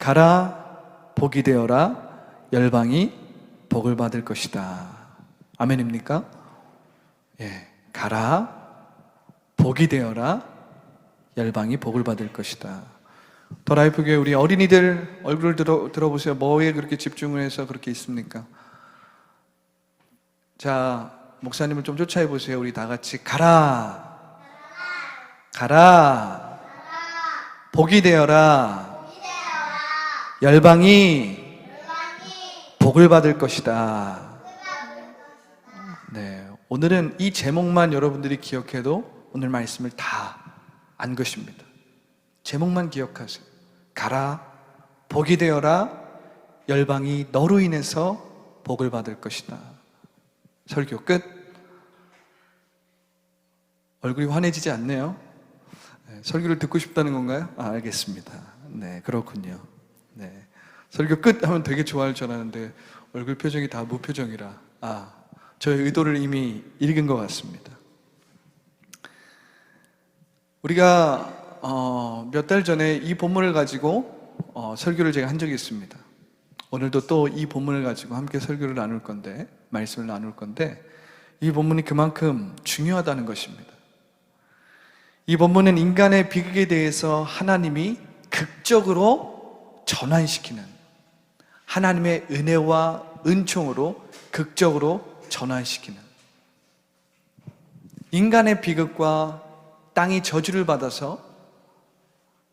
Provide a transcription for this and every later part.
가라, 복이 되어라, 열방이 복을 받을 것이다. 아멘입니까? 예, 가라, 복이 되어라, 열방이 복을 받을 것이다. 더 라이프 교회 우리 어린이들 얼굴을 들어보세요. 뭐에 그렇게 집중을 해서 그렇게 있습니까? 자, 목사님을 좀 쫓아해 보세요. 우리 다 같이 가라, 가라, 복이 되어라, 열방이 복을 받을 것이다. 네, 오늘은 이 제목만 여러분들이 기억해도 오늘 말씀을 다 안 것입니다. 제목만 기억하세요. 가라, 복이 되어라, 열방이 너로 인해서 복을 받을 것이다. 설교 끝. 얼굴이 환해지지 않네요. 네, 설교를 듣고 싶다는 건가요? 알겠습니다. 네, 그렇군요. 네, 설교 끝 하면 되게 좋아할 줄 알았는데 얼굴 표정이 다 무표정이라 저의 의도를 이미 읽은 것 같습니다. 우리가 몇 달 전에 이 본문을 가지고 설교를 제가 한 적이 있습니다. 오늘도 또 이 본문을 가지고 함께 설교를 나눌 건데, 말씀을 나눌 건데, 이 본문이 그만큼 중요하다는 것입니다. 이 본문은 인간의 비극에 대해서 하나님이 극적으로 전환시키는, 하나님의 은혜와 은총으로 극적으로 전환시키는, 인간의 비극과 땅이 저주를 받아서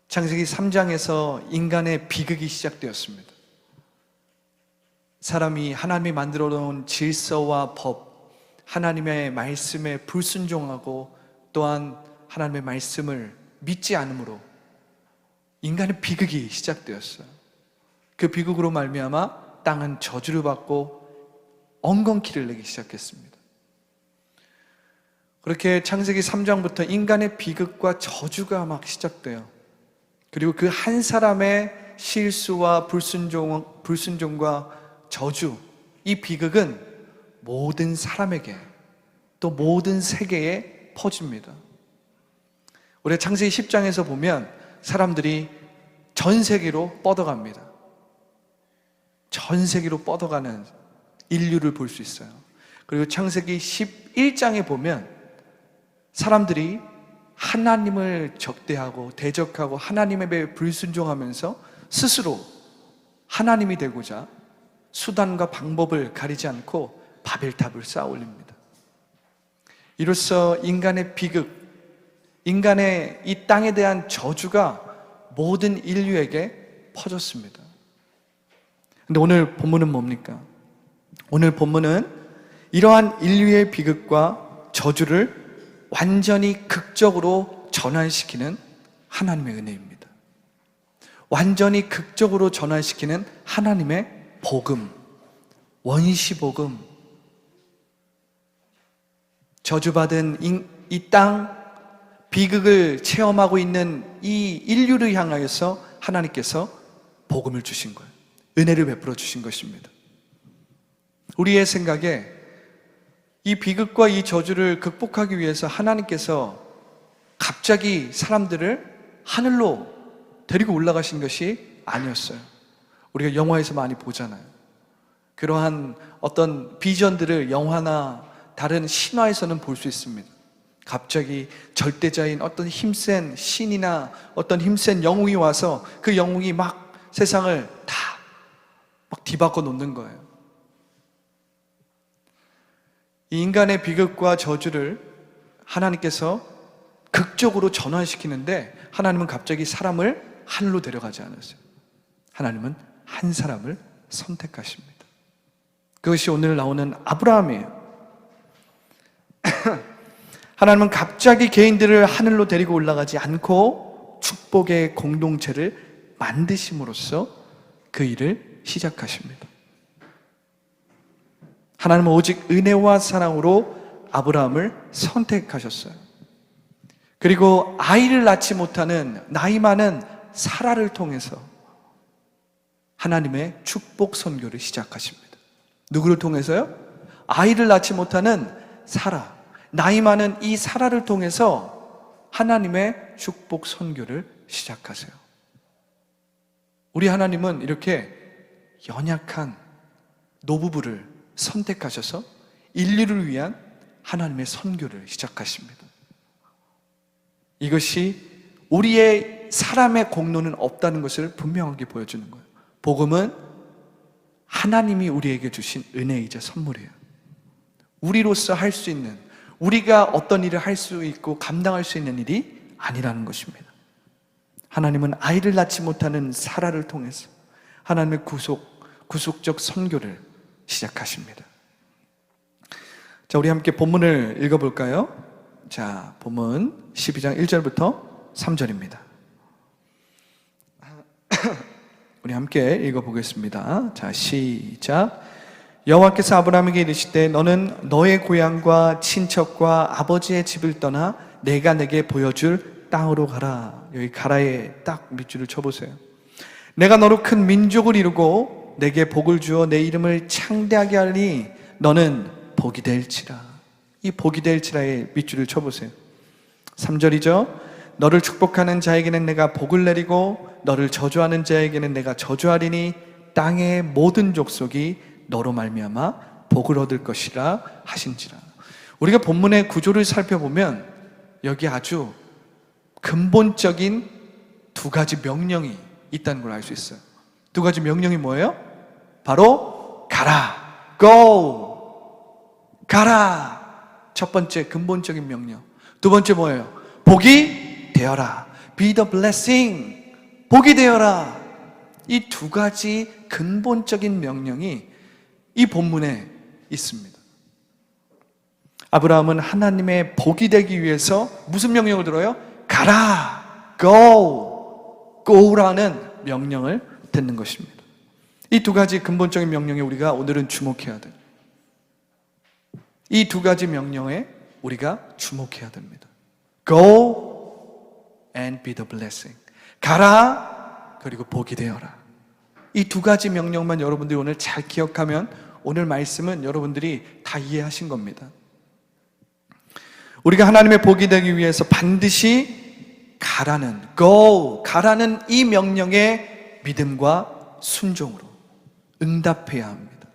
창세기 3장에서 인간의 비극이 시작되었습니다. 사람이 하나님이 만들어 놓은 질서와 법, 하나님의 말씀에 불순종하고 또한 하나님의 말씀을 믿지 않으므로 인간의 비극이 시작되었어요. 그 비극으로 말미암아 땅은 저주를 받고 엉겅퀴를 내기 시작했습니다. 그렇게 창세기 3장부터 인간의 비극과 저주가 막 시작돼요. 그리고 그 한 사람의 실수와 불순종과 저주, 이 비극은 모든 사람에게 또 모든 세계에 퍼집니다. 우리 창세기 10장에서 보면 사람들이 전 세계로 뻗어갑니다. 전 세계로 뻗어가는 인류를 볼 수 있어요. 그리고 창세기 11장에 보면 사람들이 하나님을 적대하고 대적하고 하나님에 불순종하면서 스스로 하나님이 되고자 수단과 방법을 가리지 않고 바벨탑을 쌓아 올립니다. 이로써 인간의 비극, 인간의 이 땅에 대한 저주가 모든 인류에게 퍼졌습니다. 근데 오늘 본문은 뭡니까? 오늘 본문은 이러한 인류의 비극과 저주를 완전히 극적으로 전환시키는 하나님의 은혜입니다. 완전히 극적으로 전환시키는 하나님의 복음, 원시복음. 저주받은 이 땅, 비극을 체험하고 있는 이 인류를 향하여서 하나님께서 복음을 주신 거예요. 은혜를 베풀어 주신 것입니다. 우리의 생각에 이 비극과 이 저주를 극복하기 위해서 하나님께서 갑자기 사람들을 하늘로 데리고 올라가신 것이 아니었어요. 우리가 영화에서 많이 보잖아요. 그러한 어떤 비전들을 영화나 다른 신화에서는 볼 수 있습니다. 갑자기 절대자인 어떤 힘센 신이나 어떤 힘센 영웅이 와서 그 영웅이 막 세상을 다 막 뒤바꿔 놓는 거예요. 이 인간의 비극과 저주를 하나님께서 극적으로 전환시키는데 하나님은 갑자기 사람을 하늘로 데려가지 않았어요. 하나님은 한 사람을 선택하십니다. 그것이 오늘 나오는 아브라함이에요. 하나님은 갑자기 개인들을 하늘로 데리고 올라가지 않고 축복의 공동체를 만드심으로써 그 일을 시작하십니다. 하나님은 오직 은혜와 사랑으로 아브라함을 선택하셨어요. 그리고 아이를 낳지 못하는 나이 많은 사라를 통해서 하나님의 축복 선교를 시작하십니다. 누구를 통해서요? 아이를 낳지 못하는 사라, 나이 많은 이 사라를 통해서 하나님의 축복 선교를 시작하세요. 우리 하나님은 이렇게 연약한 노부부를 선택하셔서 인류를 위한 하나님의 선교를 시작하십니다. 이것이 우리의 사람의 공로는 없다는 것을 분명하게 보여주는 거예요. 복음은 하나님이 우리에게 주신 은혜이자 선물이에요. 우리로서 할 수 있는, 우리가 어떤 일을 할 수 있고 감당할 수 있는 일이 아니라는 것입니다. 하나님은 아이를 낳지 못하는 사라를 통해서 하나님의 구속적 선교를 시작하십니다. 자, 우리 함께 본문을 읽어볼까요? 자, 본문 12장 1절부터 3절입니다. 우리 함께 읽어보겠습니다. 자, 시작. 여호와께서 아브라함에게 이르시되 너는 너의 고향과 친척과 아버지의 집을 떠나 내가 내게 보여줄 땅으로 가라. 여기 가라에 딱 밑줄을 쳐보세요. 내가 너로 큰 민족을 이루고 내게 복을 주어 내 이름을 창대하게 하리니 너는 복이 될지라. 이 복이 될지라에 밑줄을 쳐보세요. 3절이죠. 너를 축복하는 자에게는 내가 복을 내리고 너를 저주하는 자에게는 내가 저주하리니 땅의 모든 족속이 너로 말미암아 복을 얻을 것이라 하신지라. 우리가 본문의 구조를 살펴보면 여기 아주 근본적인 두 가지 명령이 있다는 걸 알 수 있어요. 두 가지 명령이 뭐예요? 바로 가라, go, 가라. 첫 번째 근본적인 명령. 두 번째 뭐예요? 복이 되어라, be the blessing, 복이 되어라. 이 두 가지 근본적인 명령이 이 본문에 있습니다. 아브라함은 하나님의 복이 되기 위해서 무슨 명령을 들어요? 가라, go, go라는 명령을 듣는 것입니다. 이 두 가지 근본적인 명령에 우리가 오늘은 주목해야 돼요. 이 두 가지 명령에 우리가 주목해야 됩니다. Go and be the blessing. 가라, 그리고 복이 되어라. 이 두 가지 명령만 여러분들이 오늘 잘 기억하면 오늘 말씀은 여러분들이 다 이해하신 겁니다. 우리가 하나님의 복이 되기 위해서 반드시 가라는, go, 가라는 이 명령에 믿음과 순종으로 응답해야 합니다.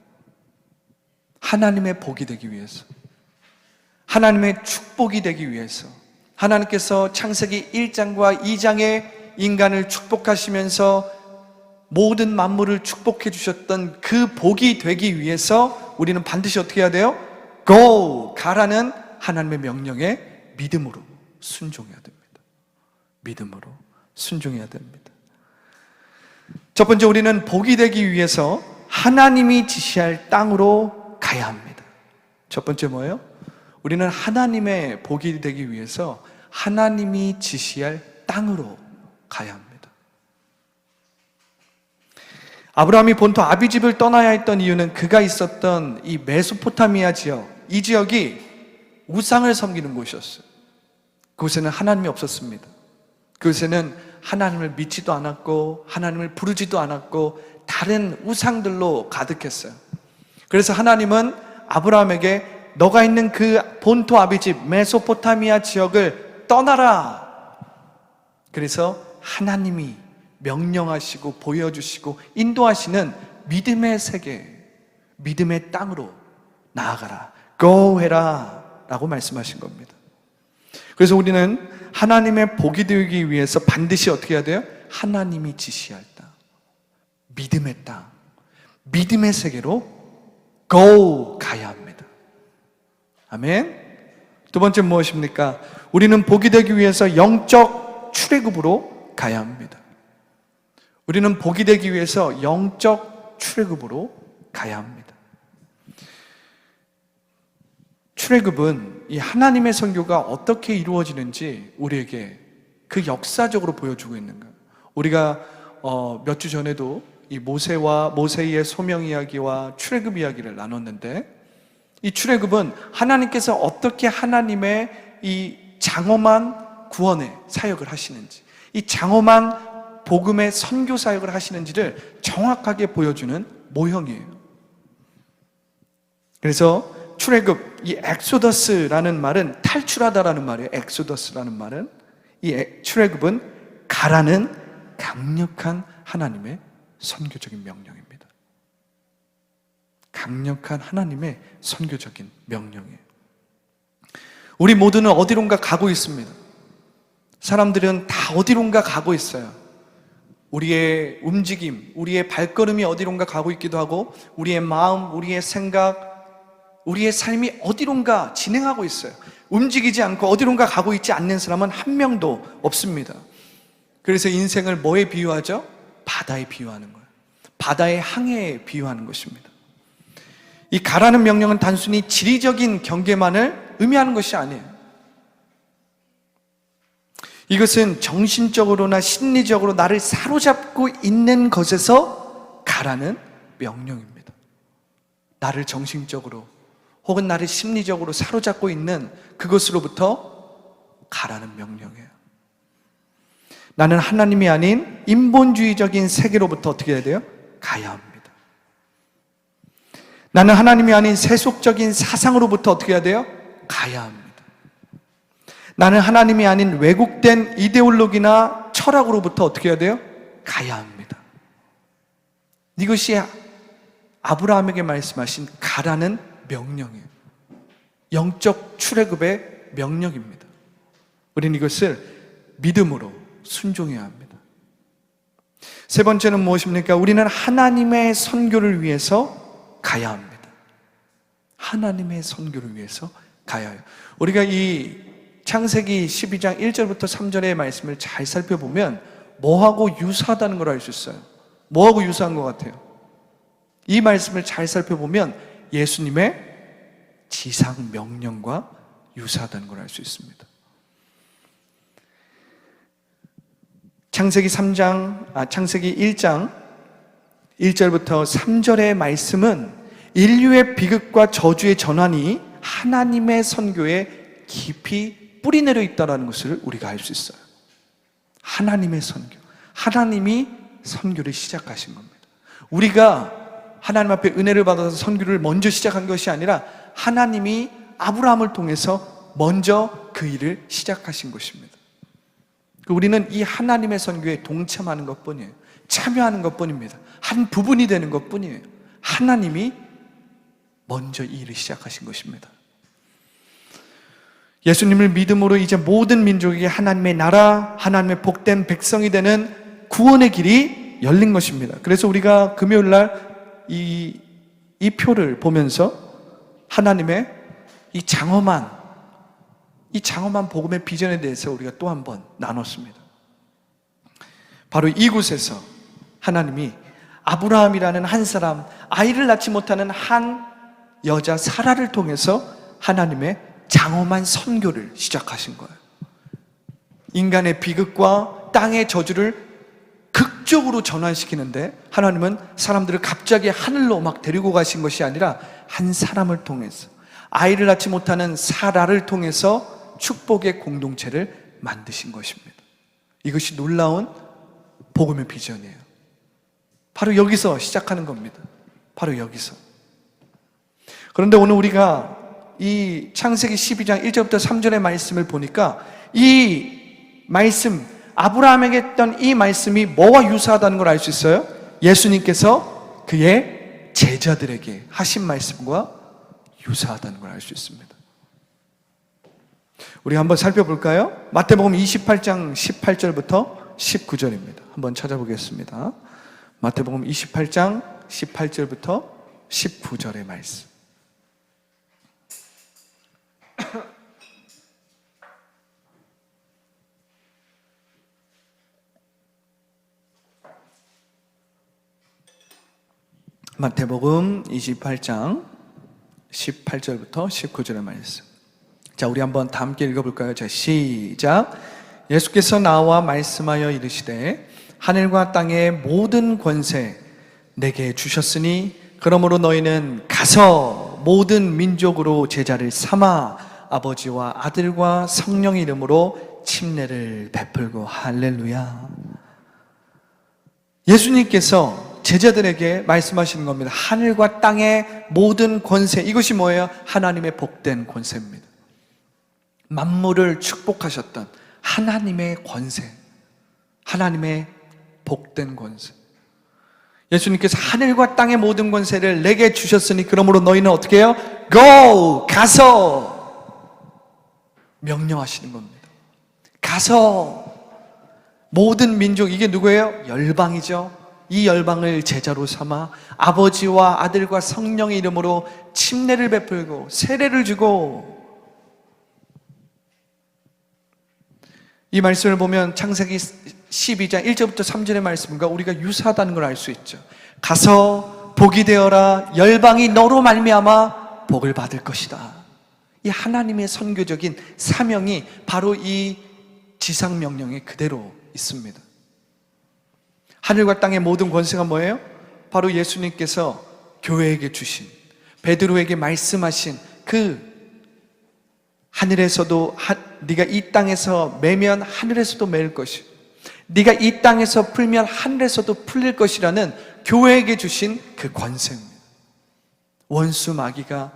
하나님의 복이 되기 위해서, 하나님의 축복이 되기 위해서, 하나님께서 창세기 1장과 2장에 인간을 축복하시면서 모든 만물을 축복해 주셨던 그 복이 되기 위해서 우리는 반드시 어떻게 해야 돼요? Go! 가라는 하나님의 명령에 믿음으로 순종해야 됩니다. 믿음으로 순종해야 됩니다. 첫 번째, 우리는 복이 되기 위해서 하나님이 지시할 땅으로 가야 합니다. 첫 번째 뭐예요? 우리는 하나님의 복이 되기 위해서 하나님이 지시할 땅으로 가야 합니다. 아브라함이 본토 아비집을 떠나야 했던 이유는 그가 있었던 이 메소포타미아 지역, 이 지역이 우상을 섬기는 곳이었어요. 그곳에는 하나님이 없었습니다. 그곳에는 하나님을 믿지도 않았고 하나님을 부르지도 않았고 다른 우상들로 가득했어요. 그래서 하나님은 아브라함에게 너가 있는 그 본토 아비집 메소포타미아 지역을 떠나라. 그래서 하나님이 명령하시고 보여주시고 인도하시는 믿음의 세계, 믿음의 땅으로 나아가라, go 해라 라고 말씀하신 겁니다. 그래서 우리는 하나님의 복이 되기 위해서 반드시 어떻게 해야 돼요? 하나님이 지시할 땅, 믿음의 땅, 믿음의 세계로 go 가야 합니다. 아멘. 두 번째 무엇입니까? 우리는 복이 되기 위해서 영적 출애굽으로 가야 합니다. 우리는 복이 되기 위해서 영적 출애굽으로 가야 합니다. 출애굽은 이 하나님의 선교가 어떻게 이루어지는지 우리에게 그 역사적으로 보여주고 있는 거예요. 우리가 몇 주 전에도 이 모세의 소명 이야기와 출애굽 이야기를 나눴는데, 이 출애굽은 하나님께서 어떻게 하나님의 이 장엄한 구원의 사역을 하시는지, 이 장엄한 복음의 선교 사역을 하시는지를 정확하게 보여주는 모형이에요. 그래서 출애굽, 이 엑소더스라는 말은 탈출하다라는 말이에요. 엑소더스라는 말은, 이 출애굽은 가라는 강력한 하나님의 선교적인 명령입니다. 강력한 하나님의 선교적인 명령이에요. 우리 모두는 어디론가 가고 있습니다. 사람들은 다 어디론가 가고 있어요. 우리의 움직임, 우리의 발걸음이 어디론가 가고 있기도 하고, 우리의 마음, 우리의 생각, 우리의 삶이 어디론가 진행하고 있어요. 움직이지 않고 어디론가 가고 있지 않는 사람은 한 명도 없습니다. 그래서 인생을 뭐에 비유하죠? 바다에 비유하는 거예요. 바다의 항해에 비유하는 것입니다. 이 가라는 명령은 단순히 지리적인 경계만을 의미하는 것이 아니에요. 이것은 정신적으로나 심리적으로 나를 사로잡고 있는 것에서 가라는 명령입니다. 나를 정신적으로 혹은 나를 심리적으로 사로잡고 있는 그것으로부터 가라는 명령이에요. 나는 하나님이 아닌 인본주의적인 세계로부터 어떻게 해야 돼요? 가야 합니다. 나는 하나님이 아닌 세속적인 사상으로부터 어떻게 해야 돼요? 가야 합니다. 나는 하나님이 아닌 왜곡된 이데올로기나 철학으로부터 어떻게 해야 돼요? 가야 합니다. 이것이 아브라함에게 말씀하신 가라는 명령이에요. 영적 출애굽의 명령입니다. 우리는 이것을 믿음으로 순종해야 합니다. 세 번째는 무엇입니까? 우리는 하나님의 선교를 위해서 가야 합니다. 하나님의 선교를 위해서 가야 해요. 우리가 이 창세기 12장 1절부터 3절의 말씀을 잘 살펴보면 뭐하고 유사하다는 걸 알 수 있어요. 뭐하고 유사한 것 같아요? 이 말씀을 잘 살펴보면 예수님의 지상 명령과 유사하다는 걸 알 수 있습니다. 창세기 1장 1절부터 3절의 말씀은 인류의 비극과 저주의 전환이 하나님의 선교에 깊이 뿌리내려 있다는 것을 우리가 알 수 있어요. 하나님의 선교, 하나님이 선교를 시작하신 겁니다. 우리가 하나님 앞에 은혜를 받아서 선교를 먼저 시작한 것이 아니라 하나님이 아브라함을 통해서 먼저 그 일을 시작하신 것입니다. 우리는 이 하나님의 선교에 동참하는 것뿐이에요. 참여하는 것뿐입니다. 한 부분이 되는 것뿐이에요. 하나님이 먼저 이 일을 시작하신 것입니다. 예수님을 믿음으로 이제 모든 민족에게 하나님의 나라, 하나님의 복된 백성이 되는 구원의 길이 열린 것입니다. 그래서 우리가 금요일 날 이 표를 보면서 하나님의 이 장엄한 복음의 비전에 대해서 우리가 또 한 번 나눴습니다. 바로 이곳에서 하나님이 아브라함이라는 한 사람, 아이를 낳지 못하는 한 여자 사라를 통해서 하나님의 장엄한 선교를 시작하신 거예요. 인간의 비극과 땅의 저주를 극적으로 전환시키는데 하나님은 사람들을 갑자기 하늘로 막 데리고 가신 것이 아니라 한 사람을 통해서, 아이를 낳지 못하는 사라를 통해서 축복의 공동체를 만드신 것입니다. 이것이 놀라운 복음의 비전이에요. 바로 여기서 시작하는 겁니다. 바로 여기서. 그런데 오늘 우리가 이 창세기 12장 1절부터 3절의 말씀을 보니까 이 말씀, 아브라함에게 했던 이 말씀이 뭐와 유사하다는 걸 알 수 있어요? 예수님께서 그의 제자들에게 하신 말씀과 유사하다는 걸 알 수 있습니다. 우리 한번 살펴볼까요? 마태복음 28장 18절부터 19절입니다. 한번 찾아보겠습니다. 마태복음 28장 18절부터 19절의 말씀. 마태복음 28장 18절부터 19절의 말씀. 자, 우리 한번 다 함께 읽어볼까요? 자, 시작. 예수께서 나와 말씀하여 이르시되 하늘과 땅의 모든 권세 내게 주셨으니 그러므로 너희는 가서 모든 민족으로 제자를 삼아 아버지와 아들과 성령의 이름으로 침례를 베풀고. 할렐루야. 예수님께서 제자들에게 말씀하시는 겁니다. 하늘과 땅의 모든 권세, 이것이 뭐예요? 하나님의 복된 권세입니다. 만물을 축복하셨던 하나님의 권세, 하나님의 복된 권세. 예수님께서 하늘과 땅의 모든 권세를 내게 주셨으니 그러므로 너희는 어떻게 해요? Go! 가서 명령하시는 겁니다. 가서 모든 민족, 이게 누구예요? 열방이죠. 이 열방을 제자로 삼아 아버지와 아들과 성령의 이름으로 침례를 베풀고 세례를 주고, 이 말씀을 보면 창세기 12장 1절부터 3절의 말씀과 우리가 유사하다는 걸 알 수 있죠. 가서 복이 되어라. 열방이 너로 말미암아 복을 받을 것이다. 이 하나님의 선교적인 사명이 바로 이 지상 명령에 그대로 있습니다. 하늘과 땅의 모든 권세가 뭐예요? 바로 예수님께서 교회에게 주신, 베드로에게 말씀하신 그 하늘에서도 네가 이 땅에서 매면 하늘에서도 매일 것이, 네가 이 땅에서 풀면 하늘에서도 풀릴 것이라는 교회에게 주신 그 권세입니다. 원수 마귀가,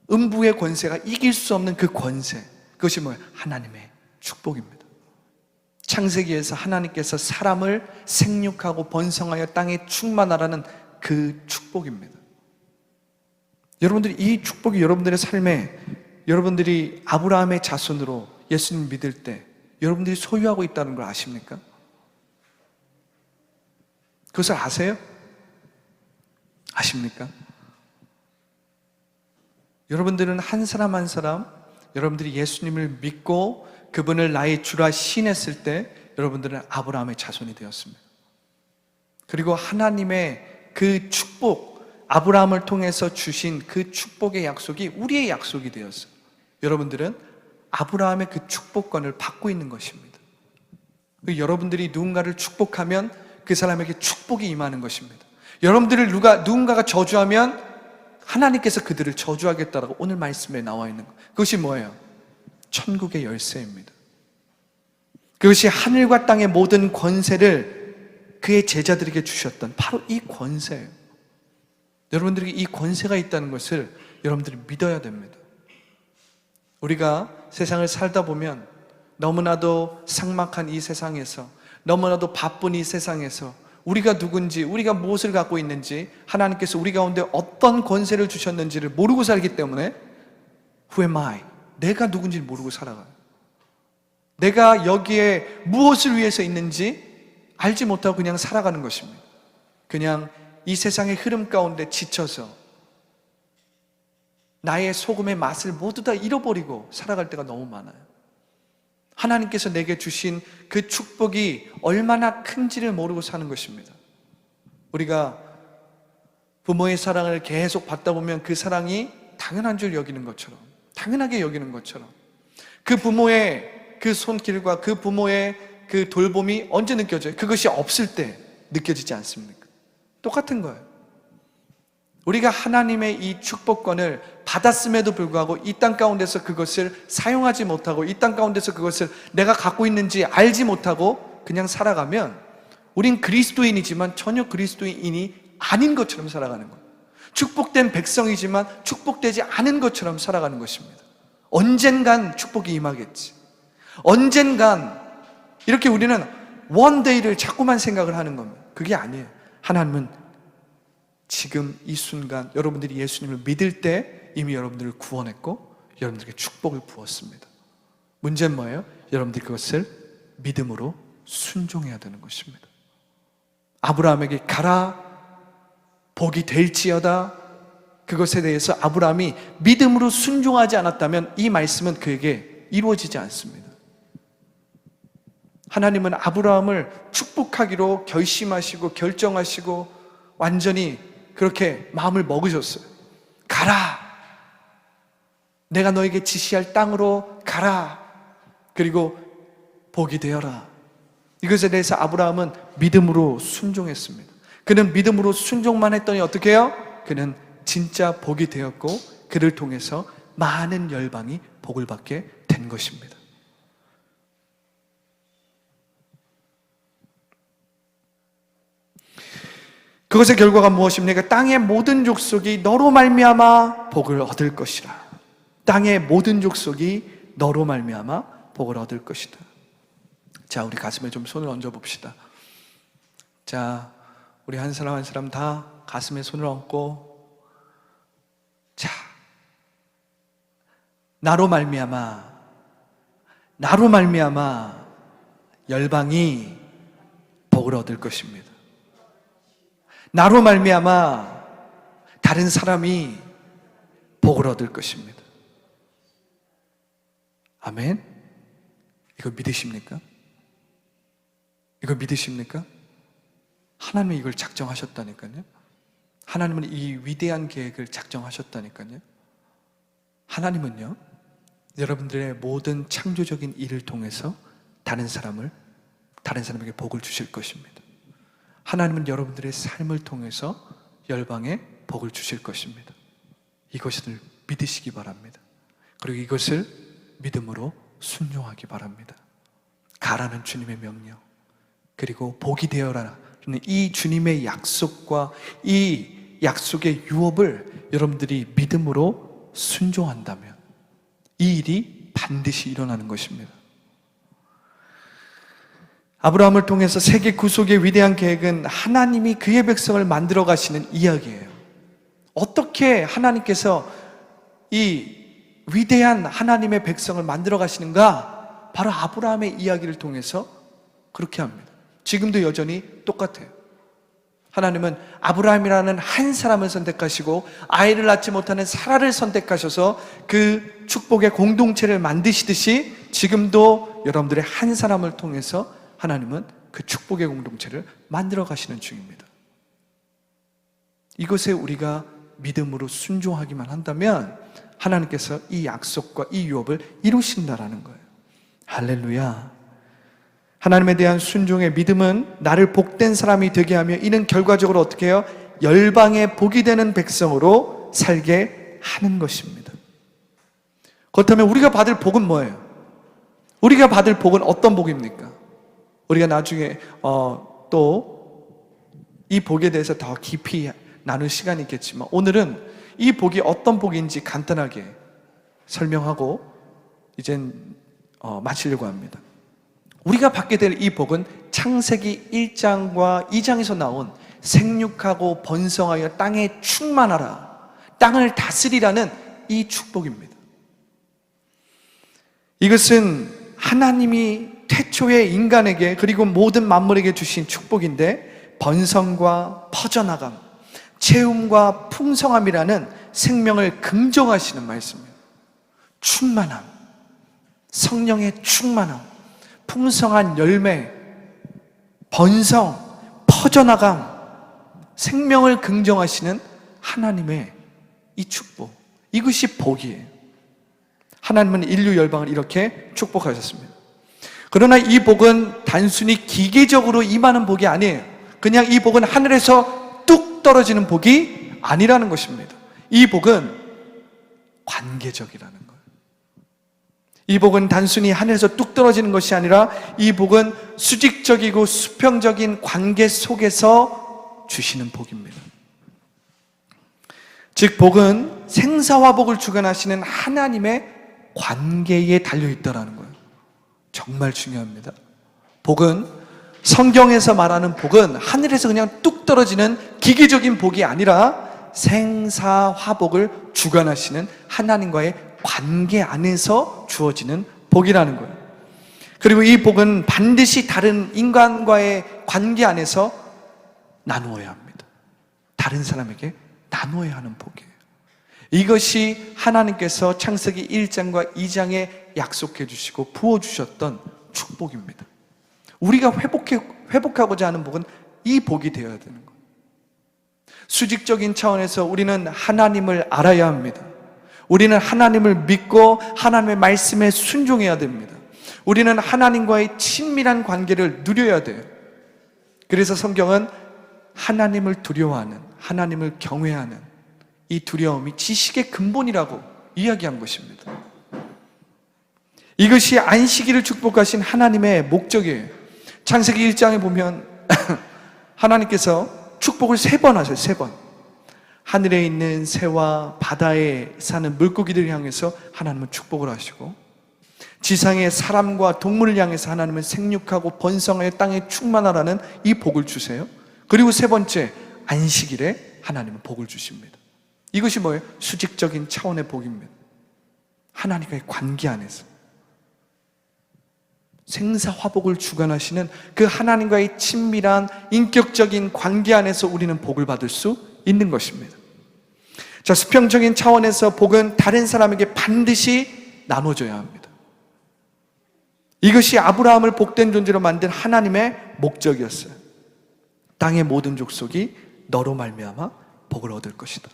음부의 권세가 이길 수 없는 그 권세, 그것이 뭐예요? 하나님의 축복입니다. 창세기에서 하나님께서 사람을 생육하고 번성하여 땅에 충만하라는 그 축복입니다. 여러분들이 이 축복이 여러분들의 삶에, 여러분들이 아브라함의 자손으로 예수님 믿을 때 여러분들이 소유하고 있다는 걸 아십니까? 그것을 아세요? 아십니까? 여러분들은 한 사람 한 사람, 여러분들이 예수님을 믿고 그분을 나의 주라 신했을 때 여러분들은 아브라함의 자손이 되었습니다. 그리고 하나님의 그 축복, 아브라함을 통해서 주신 그 축복의 약속이 우리의 약속이 되었어요. 여러분들은 아브라함의 그 축복권을 받고 있는 것입니다. 여러분들이 누군가를 축복하면 그 사람에게 축복이 임하는 것입니다. 여러분들을 누군가가 저주하면 하나님께서 그들을 저주하겠다라고 오늘 말씀에 나와 있는 것, 그것이 뭐예요? 천국의 열쇠입니다. 그것이 하늘과 땅의 모든 권세를 그의 제자들에게 주셨던 바로 이 권세예요. 여러분들에게 이 권세가 있다는 것을 여러분들이 믿어야 됩니다. 우리가 세상을 살다 보면 너무나도 삭막한 이 세상에서, 너무나도 바쁜 이 세상에서 우리가 누군지, 우리가 무엇을 갖고 있는지, 하나님께서 우리 가운데 어떤 권세를 주셨는지를 모르고 살기 때문에 Who am I? 내가 누군지를 모르고 살아가요. 내가 여기에 무엇을 위해서 있는지 알지 못하고 그냥 살아가는 것입니다. 그냥 이 세상의 흐름 가운데 지쳐서 나의 소금의 맛을 모두 다 잃어버리고 살아갈 때가 너무 많아요. 하나님께서 내게 주신 그 축복이 얼마나 큰지를 모르고 사는 것입니다. 우리가 부모의 사랑을 계속 받다 보면 그 사랑이 당연한 줄 여기는 것처럼, 당연하게 여기는 것처럼, 그 부모의 그 손길과 그 부모의 그 돌봄이 언제 느껴져요? 그것이 없을 때 느껴지지 않습니까? 똑같은 거예요. 우리가 하나님의 이 축복권을 받았음에도 불구하고 이 땅 가운데서 그것을 사용하지 못하고, 이 땅 가운데서 그것을 내가 갖고 있는지 알지 못하고 그냥 살아가면 우린 그리스도인이지만 전혀 그리스도인이 아닌 것처럼 살아가는 거예요. 축복된 백성이지만 축복되지 않은 것처럼 살아가는 것입니다. 언젠간 축복이 임하겠지, 언젠간, 이렇게 우리는 one day를 자꾸만 생각을 하는 겁니다. 그게 아니에요. 하나님은 지금 이 순간 여러분들이 예수님을 믿을 때 이미 여러분들을 구원했고 여러분들에게 축복을 부었습니다. 문제는 뭐예요? 여러분들이 그것을 믿음으로 순종해야 되는 것입니다. 아브라함에게 가라, 복이 될지어다, 그것에 대해서 아브라함이 믿음으로 순종하지 않았다면 이 말씀은 그에게 이루어지지 않습니다. 하나님은 아브라함을 축복하기로 결심하시고 결정하시고 완전히 그렇게 마음을 먹으셨어요. 가라, 내가 너에게 지시할 땅으로 가라, 그리고 복이 되어라. 이것에 대해서 아브라함은 믿음으로 순종했습니다. 그는 믿음으로 순종만 했더니 어떻게 해요? 그는 진짜 복이 되었고 그를 통해서 많은 열방이 복을 받게 된 것입니다. 그것의 결과가 무엇입니까? 땅의 모든 족속이 너로 말미암아 복을 얻을 것이라. 땅의 모든 족속이 너로 말미암아 복을 얻을 것이다. 자, 우리 가슴에 좀 손을 얹어 봅시다. 자, 우리 한 사람 한 사람 다 가슴에 손을 얹고, 자, 나로 말미암아 열방이 복을 얻을 것입니다. 나로 말미암아 다른 사람이 복을 얻을 것입니다. 아멘? 이거 믿으십니까? 이거 믿으십니까? 하나님은 이걸 작정하셨다니까요. 하나님은 이 위대한 계획을 작정하셨다니까요. 하나님은요, 여러분들의 모든 창조적인 일을 통해서 다른 사람에게 복을 주실 것입니다. 하나님은 여러분들의 삶을 통해서 열방에 복을 주실 것입니다. 이것을 믿으시기 바랍니다. 그리고 이것을 믿음으로 순종하기 바랍니다. 가라는 주님의 명령, 그리고 복이 되어라는 이 주님의 약속과 이 약속의 유업을 여러분들이 믿음으로 순종한다면 이 일이 반드시 일어나는 것입니다. 아브라함을 통해서 세계 구속의 위대한 계획은 하나님이 그의 백성을 만들어 가시는 이야기예요. 어떻게 하나님께서 이 위대한 하나님의 백성을 만들어 가시는가? 바로 아브라함의 이야기를 통해서 그렇게 합니다. 지금도 여전히 똑같아요. 하나님은 아브라함이라는 한 사람을 선택하시고 아이를 낳지 못하는 사라를 선택하셔서 그 축복의 공동체를 만드시듯이 지금도 여러분들의 한 사람을 통해서 하나님은 그 축복의 공동체를 만들어 가시는 중입니다. 이것에 우리가 믿음으로 순종하기만 한다면 하나님께서 이 약속과 이 유업을 이루신다라는 거예요. 할렐루야. 하나님에 대한 순종의 믿음은 나를 복된 사람이 되게 하며 이는 결과적으로 어떻게 해요? 열방의 복이 되는 백성으로 살게 하는 것입니다. 그렇다면 우리가 받을 복은 뭐예요? 우리가 받을 복은 어떤 복입니까? 우리가 나중에 또 이 복에 대해서 더 깊이 나눌 시간이 있겠지만 오늘은 이 복이 어떤 복인지 간단하게 설명하고 이젠 마치려고 합니다. 우리가 받게 될 이 복은 창세기 1장과 2장에서 나온 생육하고 번성하여 땅에 충만하라, 땅을 다스리라는 이 축복입니다. 이것은 하나님이 태초에 인간에게 그리고 모든 만물에게 주신 축복인데 번성과 퍼져나감, 채움과 풍성함이라는 생명을 긍정하시는 말씀이에요. 충만함, 성령의 충만함, 풍성한 열매, 번성, 퍼져나감, 생명을 긍정하시는 하나님의 이 축복, 이것이 복이에요. 하나님은 인류 열방을 이렇게 축복하셨습니다. 그러나 이 복은 단순히 기계적으로 임하는 복이 아니에요. 그냥 이 복은 하늘에서 뚝 떨어지는 복이 아니라는 것입니다. 이 복은 관계적이라는 거예요. 이 복은 단순히 하늘에서 뚝 떨어지는 것이 아니라 이 복은 수직적이고 수평적인 관계 속에서 주시는 복입니다. 즉 복은 생사화복을 주관하시는 하나님의 관계에 달려있다는 거예요. 정말 중요합니다. 복은, 성경에서 말하는 복은 하늘에서 그냥 뚝 떨어지는 기계적인 복이 아니라 생사화복을 주관하시는 하나님과의 관계 안에서 주어지는 복이라는 거예요. 그리고 이 복은 반드시 다른 인간과의 관계 안에서 나누어야 합니다. 다른 사람에게 나누어야 하는 복이에요. 이것이 하나님께서 창세기 1장과 2장에 약속해 주시고 부어주셨던 축복입니다. 우리가 회복하고자 하는 복은 이 복이 되어야 되는 거예요. 수직적인 차원에서 우리는 하나님을 알아야 합니다. 우리는 하나님을 믿고 하나님의 말씀에 순종해야 됩니다. 우리는 하나님과의 친밀한 관계를 누려야 돼요. 그래서 성경은 하나님을 두려워하는, 하나님을 경외하는 이 두려움이 지식의 근본이라고 이야기한 것입니다. 이것이 안식일을 축복하신 하나님의 목적이에요. 창세기 1장에 보면 하나님께서 축복을 3번 하셔요. 3번. 하늘에 있는 새와 바다에 사는 물고기들을 향해서 하나님은 축복을 하시고, 지상의 사람과 동물을 향해서 하나님은 생육하고 번성하여 땅에 충만하라는 이 복을 주세요. 그리고 세 번째, 안식일에 하나님은 복을 주십니다. 이것이 뭐예요? 수직적인 차원의 복입니다. 하나님과의 관계 안에서 생사화복을 주관하시는 그 하나님과의 친밀한 인격적인 관계 안에서 우리는 복을 받을 수 있는 것입니다. 자, 수평적인 차원에서 복은 다른 사람에게 반드시 나눠져야 합니다. 이것이 아브라함을 복된 존재로 만든 하나님의 목적이었어요. 땅의 모든 족속이 너로 말미암아 복을 얻을 것이다.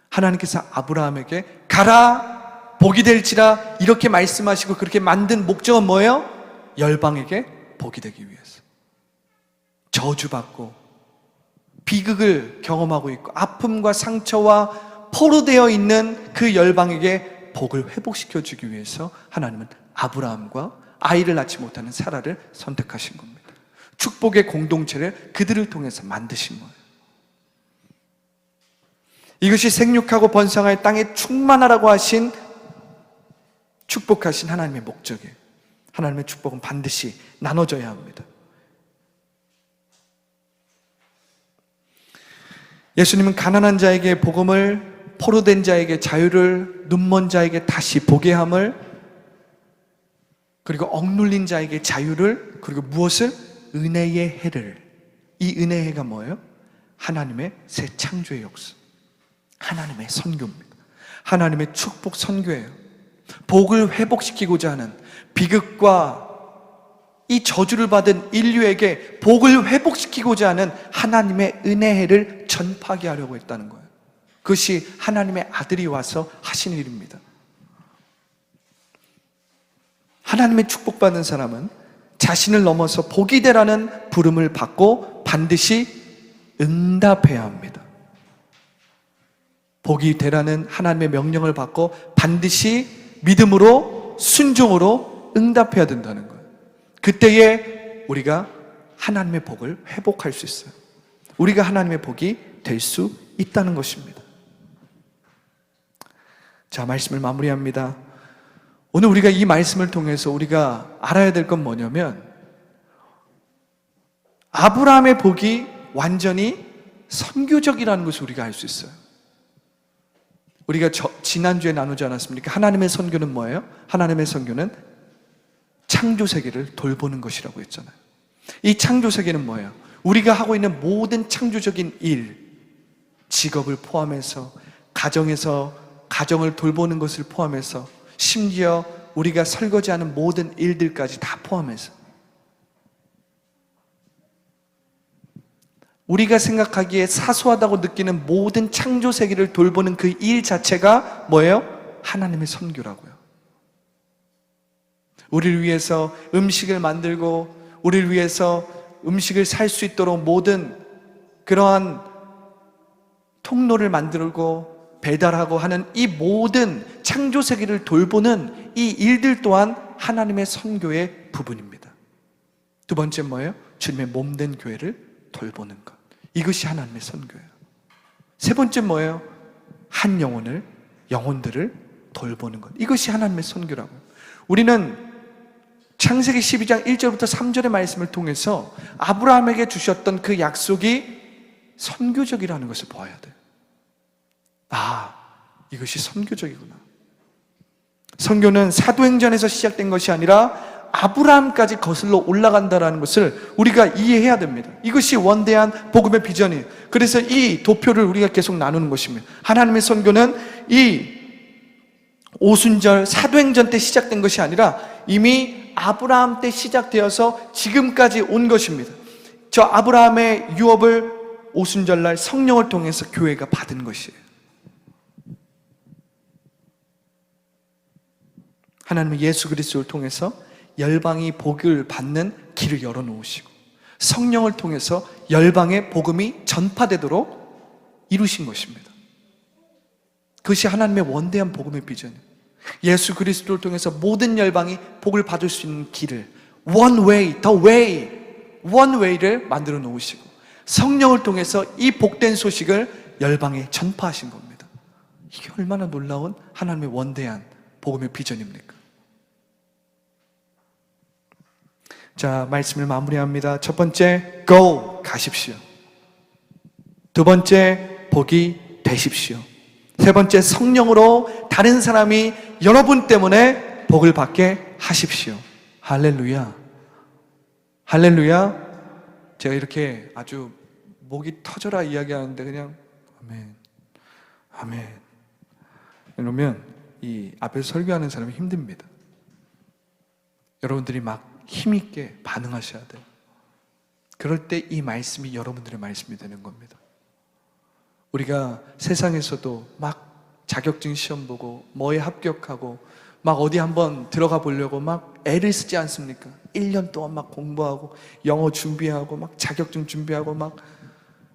하나님께서 아브라함에게 가라 복이 될지라 이렇게 말씀하시고 그렇게 만든 목적은 뭐예요? 열방에게 복이 되기 위해서. 저주받고 비극을 경험하고 있고 아픔과 상처와 포로되어 있는 그 열방에게 복을 회복시켜 주기 위해서 하나님은 아브라함과 아이를 낳지 못하는 사라를 선택하신 겁니다. 축복의 공동체를 그들을 통해서 만드신 거예요. 이것이 생육하고 번성하여 땅에 충만하라고 하신 축복하신 하나님의 목적이에요. 하나님의 축복은 반드시 나눠져야 합니다. 예수님은 가난한 자에게 복음을, 포로된 자에게 자유를, 눈먼 자에게 다시 보게 함을, 그리고 억눌린 자에게 자유를, 그리고 무엇을? 은혜의 해를. 이 은혜의 해가 뭐예요? 하나님의 새 창조의 역사, 하나님의 선교입니다. 하나님의 축복 선교예요. 복을 회복시키고자 하는, 비극과 이 저주를 받은 인류에게 복을 회복시키고자 하는 하나님의 은혜를 전파하게 하려고 했다는 거예요. 그것이 하나님의 아들이 와서 하신 일입니다. 하나님의 축복받은 사람은 자신을 넘어서 복이 되라는 부름을 받고 반드시 응답해야 합니다. 복이 되라는 하나님의 명령을 받고 반드시 믿음으로, 순종으로 응답해야 된다는 거예요. 그때에 우리가 하나님의 복을 회복할 수 있어요. 우리가 하나님의 복이 될 수 있다는 것입니다. 자, 말씀을 마무리합니다. 오늘 우리가 이 말씀을 통해서 우리가 알아야 될 건 뭐냐면, 아브라함의 복이 완전히 선교적이라는 것을 우리가 알 수 있어요. 우리가 지난주에 나누지 않았습니까? 하나님의 선교는 뭐예요? 하나님의 선교는 창조세계를 돌보는 것이라고 했잖아요. 이 창조세계는 뭐예요? 우리가 하고 있는 모든 창조적인 일, 직업을 포함해서, 가정에서 가정을 돌보는 것을 포함해서, 심지어 우리가 설거지하는 모든 일들까지 다 포함해서 우리가 생각하기에 사소하다고 느끼는 모든 창조세계를 돌보는 그 일 자체가 뭐예요? 하나님의 선교라고요. 우리를 위해서 음식을 만들고 우리를 위해서 음식을 살 수 있도록 모든 그러한 통로를 만들고 배달하고 하는 이 모든 창조세계를 돌보는 이 일들 또한 하나님의 선교의 부분입니다. 두 번째 뭐예요? 주님의 몸된 교회를 돌보는 것. 이것이 하나님의 선교예요. 세 번째 뭐예요? 한 영혼들을 돌보는 것. 이것이 하나님의 선교라고. 우리는 창세기 12장 1절부터 3절의 말씀을 통해서 아브라함에게 주셨던 그 약속이 선교적이라는 것을 보아야 돼요. 아, 이것이 선교적이구나. 선교는 사도행전에서 시작된 것이 아니라 아브라함까지 거슬러 올라간다는 것을 우리가 이해해야 됩니다. 이것이 원대한 복음의 비전이에요. 그래서 이 도표를 우리가 계속 나누는 것입니다. 하나님의 선교는 이 오순절 사도행전 때 시작된 것이 아니라 이미 아브라함 때 시작되어서 지금까지 온 것입니다. 저 아브라함의 유업을 오순절날 성령을 통해서 교회가 받은 것이에요. 하나님은 예수 그리스도를 통해서 열방이 복을 받는 길을 열어놓으시고 성령을 통해서 열방의 복음이 전파되도록 이루신 것입니다. 그것이 하나님의 원대한 복음의 비전이에요. 예수 그리스도를 통해서 모든 열방이 복을 받을 수 있는 길을 one way, the way, one way를 만들어 놓으시고 성령을 통해서 이 복된 소식을 열방에 전파하신 겁니다. 이게 얼마나 놀라운 하나님의 원대한 복음의 비전입니까? 자, 말씀을 마무리합니다. 첫 번째, go, 가십시오. 두 번째, 복이 되십시오. 세 번째, 성령으로 다른 사람이 여러분 때문에 복을 받게 하십시오. 할렐루야. 할렐루야. 제가 이렇게 아주 목이 터져라 이야기하는데 그냥 아멘, 아멘 이러면 이 앞에서 설교하는 사람이 힘듭니다. 여러분들이 막 힘있게 반응하셔야 돼요. 그럴 때 이 말씀이 여러분들의 말씀이 되는 겁니다. 우리가 세상에서도 막 자격증 시험 보고 뭐에 합격하고 막 어디 한번 들어가 보려고 막 애를 쓰지 않습니까? 1년 동안 막 공부하고 영어 준비하고 막 자격증 준비하고 막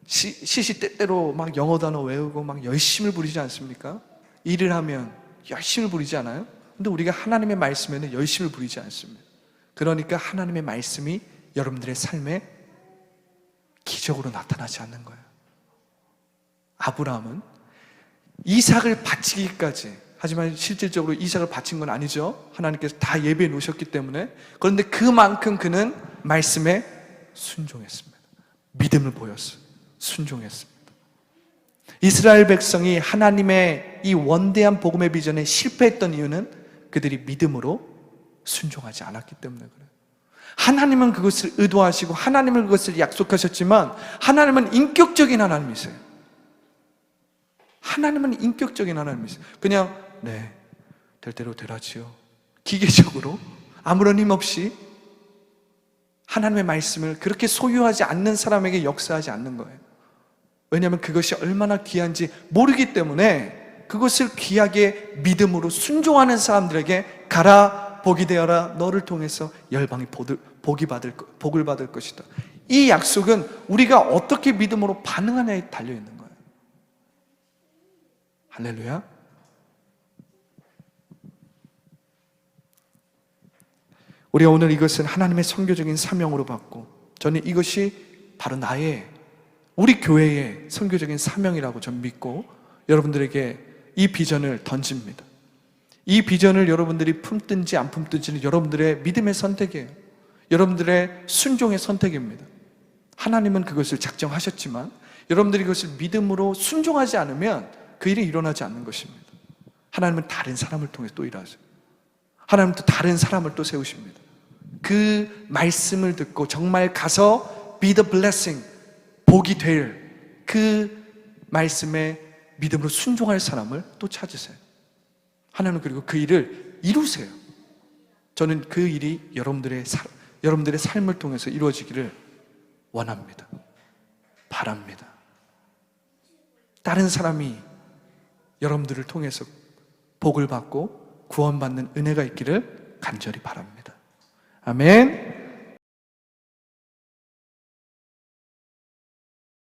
시시때때로 막 영어 단어 외우고 막 열심을 부리지 않습니까? 일을 하면 열심을 부리지 않아요? 근데 우리가 하나님의 말씀에는 열심을 부리지 않습니다. 그러니까 하나님의 말씀이 여러분들의 삶에 기적으로 나타나지 않는 거예요. 아브라함은 이삭을 바치기까지, 하지만 실질적으로 이삭을 바친 건 아니죠. 하나님께서 다 예배해 놓으셨기 때문에. 그런데 그만큼 그는 말씀에 순종했습니다. 믿음을 보였어요. 순종했습니다. 이스라엘 백성이 하나님의 이 원대한 복음의 비전에 실패했던 이유는 그들이 믿음으로 순종하지 않았기 때문에 그래요. 하나님은 그것을 의도하시고 하나님은 그것을 약속하셨지만 하나님은 인격적인 하나님이세요. 하나님은 인격적인 하나님이세요. 그냥 네, 될 대로 되라지요. 기계적으로 아무런 힘 없이 하나님의 말씀을 그렇게 소유하지 않는 사람에게 역사하지 않는 거예요. 왜냐하면 그것이 얼마나 귀한지 모르기 때문에 그것을 귀하게 믿음으로 순종하는 사람들에게 가라, 복이 되어라, 너를 통해서 열방이 복을 받을 것이다. 이 약속은 우리가 어떻게 믿음으로 반응하냐에 달려있는 거예요. 할렐루야. 우리가 오늘 이것은 하나님의 선교적인 사명으로 받고, 저는 이것이 바로 우리 교회의 선교적인 사명이라고 저는 믿고 여러분들에게 이 비전을 던집니다. 이 비전을 여러분들이 품든지 안 품든지는 여러분들의 믿음의 선택이에요. 여러분들의 순종의 선택입니다. 하나님은 그것을 작정하셨지만 여러분들이 그것을 믿음으로 순종하지 않으면 그 일이 일어나지 않는 것입니다. 하나님은 다른 사람을 통해서 또 일하세요. 하나님은 또 다른 사람을 또 세우십니다. 그 말씀을 듣고 정말 가서 be the blessing, 복이 될 그 말씀에 믿음으로 순종할 사람을 또 찾으세요. 하나님은 그리고 그 일을 이루세요. 저는 그 일이 여러분들의 삶을 통해서 이루어지기를 원합니다. 바랍니다. 다른 사람이 여러분들을 통해서 복을 받고 구원받는 은혜가 있기를 간절히 바랍니다. 아멘.